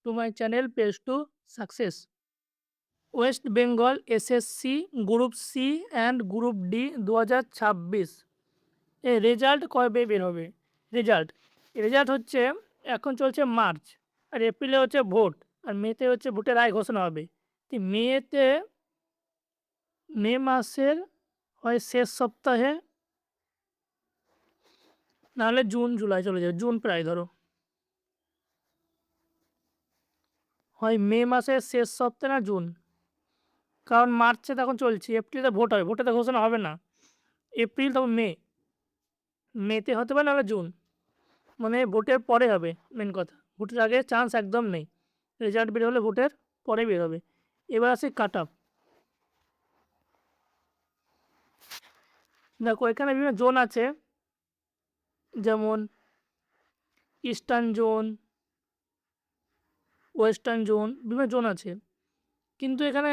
to my channel Page to Success. West Bengal SSC group C and group D 2026 এর result কবে বের হবে? Result হচ্ছে এখন চলছে মার্চ, আর এপ্রিলে হচ্ছে ভোট, আর মেতে হচ্ছে ভোটের রায় ঘোষণা হবে। তো মে মাসের হয় শেষ সপ্তাহে, নাহলে জুন জুলাই চলে যাবে, জুন প্রায় ধরো, হয় মে মাসের শেষ সপ্তাহে না জুন, কারণ মার্চে তখন চলছে, এপ্রিলে ভোট হবে, ভোটে তো ঘোষণা হবে না, এপ্রিল তখন মেতে হতে পারে, নাহলে জুন, মানে ভোটের পরে হবে। মেন কথা, ভোটের আগে চান্স একদম নেই, রেজাল্ট বের হলে ভোটের পরে বের হবে। এবার আসি কাট অফ। দেখো এখানে বিভিন্ন জোন আছে, যেমন ইস্টার্ন জোন, ওয়েস্টার্ন জোন, বিভিন্ন জোন আছে, কিন্তু এখানে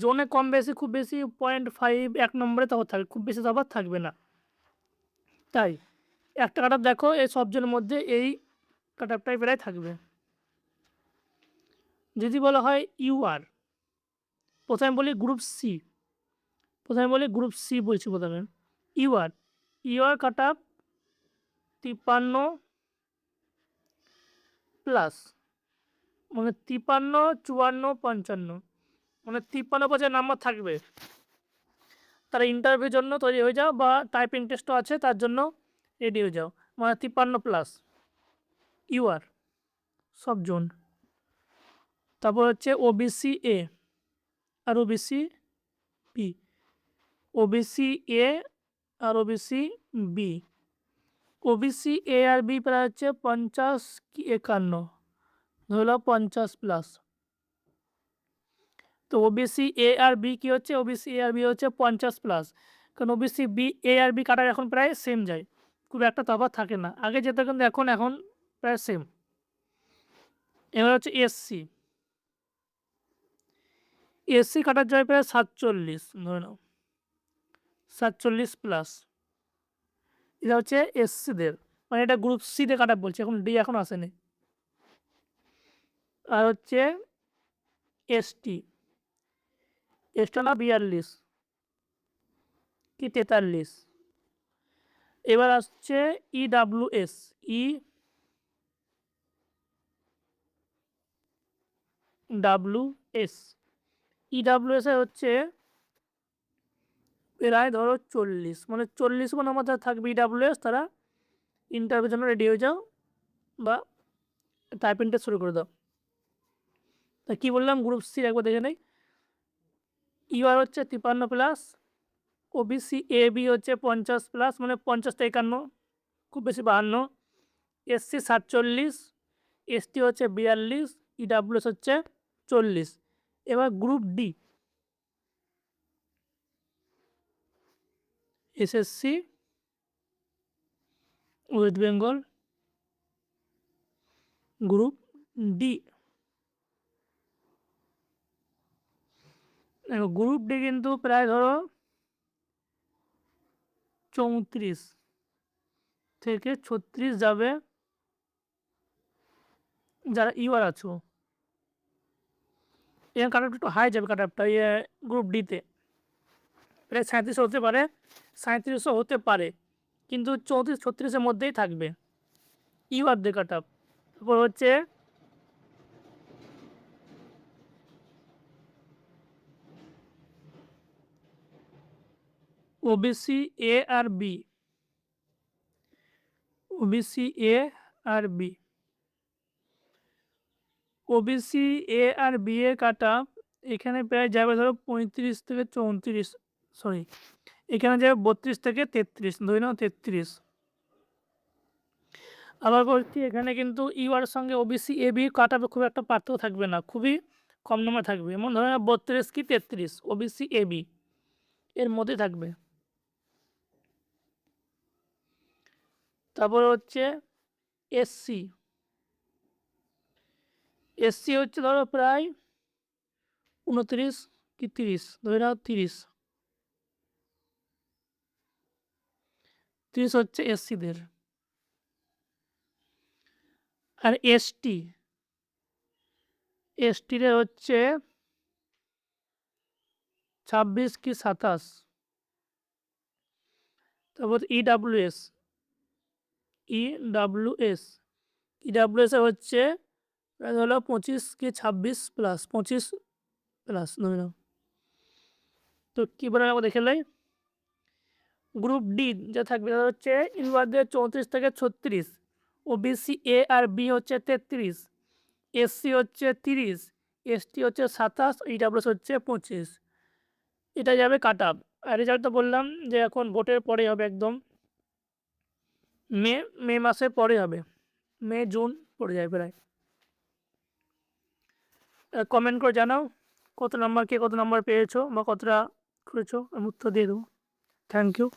জোনে কম বেশি, খুব বেশি 0.5 এক নম্বরে তফাৎ থাকবে, খুব বেশি তফাৎ থাকবে না। তাই একটা কাট অফ দেখো, এই সব জনের মধ্যে এই কাট অফটাই প্রায় থাকবে। যদি বলা হয় ইউআর, প্রথমে বলি গ্রুপ সি, বলছি প্রথমে। ইউআর কাট অফ 53 প্লাস, মানে 53, 54, 55, মানে 53 নাম্বার থাকবে। তারা ইন্টারভিউর জন্য তৈরি হয়ে যাও, বা টাইপিং টেস্টও আছে তার জন্য রেডি হয়ে যাও, মানে 53 প্লাস ইউআর সব জোন। তারপর হচ্ছে ওবিসি এ আর ওবিসি বি, ওবিসি এ আর ওবিসি বি। ওবিসি এ আর বি প্রায় হচ্ছে 50 কি 51, ধরো 50 প্লাস। তো ওবিসি এ আর বি কী হচ্ছে, ওবিসি এ আর বি হচ্ছে 50 প্লাস, কারণ ওবিসি বি এ আর বি কাটার এখন প্রায় সেম যায়, খুব একটা তফাৎ থাকে না, আগে যেত কিন্তু এখন প্রায় সেম। এবার হচ্ছে এসসি কাটার যায় প্রায় 47, ধরে নাও 47 প্লাস, এটা হচ্ছে এসসিদের, মানে এটা গ্রুপ সিতে কাটা বলছে, এখন ডি এখন আসেনি। আর হচ্ছে এসটি, এসটা না 42 কি 43। এবার আসছে ইডাব্লিউএস, ইডাব্লিউএস এ হচ্ছে প্রায় ধরো 40, মানে 40 মনের মধ্যে থাকবে ইডাব্লিউএস, তারা ইন্টারভিউর জন্য রেডি হয়ে যাও বা টাইপিংটা শুরু করে দাও। তা কী বললাম, গ্রুপ সি একবার দেখে নেই। ইউআর হচ্ছে 53 প্লাস, ওবিসি এ বি হচ্ছে 50 প্লাস, মানে 50 থেকে 51, খুব বেশি 52, এসসি 47, এসটি হচ্ছে 42, ইডাব্লিউএস হচ্ছে 40। এবার group D, SSC West Bengal group D. দেখো গ্রুপ ডি কিন্তু প্রায় ধরো 34 থেকে 36 যাবে যারা ইউআর আছো, এখানে কাট অফ একটু হাই যাবে, কাট অফটা গ্রুপ ডিতে প্রায় 37 হতে পারে, 3700 হতে পারে, কিন্তু 34-36-এর মধ্যেই থাকবে ইউআরদের কাট অফ। তারপর হচ্ছে ওবিসি এ আর বি, ওবিসি এ আর বি, ওবিসি এ আর বি এর কাট অফ এখানে প্রায় যাবে ধরো 35 থেকে 34, সরি এখানে যাবে 32 থেকে 33, ধরে নাও 33। আবার বলছি এখানে কিন্তু ইউআর সঙ্গে ওবিসি এ বি কাট অফে খুব একটা পার্থক্য থাকবে না, খুবই কম নম্বর থাকবে, এমন ধরে নাও 32 কি 33, ওবিসি এ বি এর মধ্যে থাকবে। তারপর হচ্ছে এসসি, এসসি হচ্ছে ধরো প্রায় 29 কি 30, ধরে নাও 30 হচ্ছে এসসিদের। আর এসটি, এসটিরে হচ্ছে 26 কি 27। তারপর ইডাব্লিউএস ইডাব্লিউএস হচ্ছে হলো 25 কি 26 প্লাস 25 প্লাস ধরে তো কী বলে আমাকে দেখে লাই। গ্রুপ ডি যা থাকবে তাহলে হচ্ছে ইউআরদের 34 থেকে 36, ওবিসি এ আর বি হচ্ছে 33, এসসি হচ্ছে 30, এসটি হচ্ছে 27, ইডাব্লিউএস হচ্ছে 25। এটা যাবে কাট আপ। আর রেজাল্ট তো বললাম যে এখন ভোটের পরে হবে, একদম মে মাসের পরে হবে, মে জুন পড়ে যায় প্রায়। কমেন্ট করে জানাও কত নাম্বার পেয়েছো বা কতটা করেছো, আমি উত্তর দিয়ে দেবো। Thank you.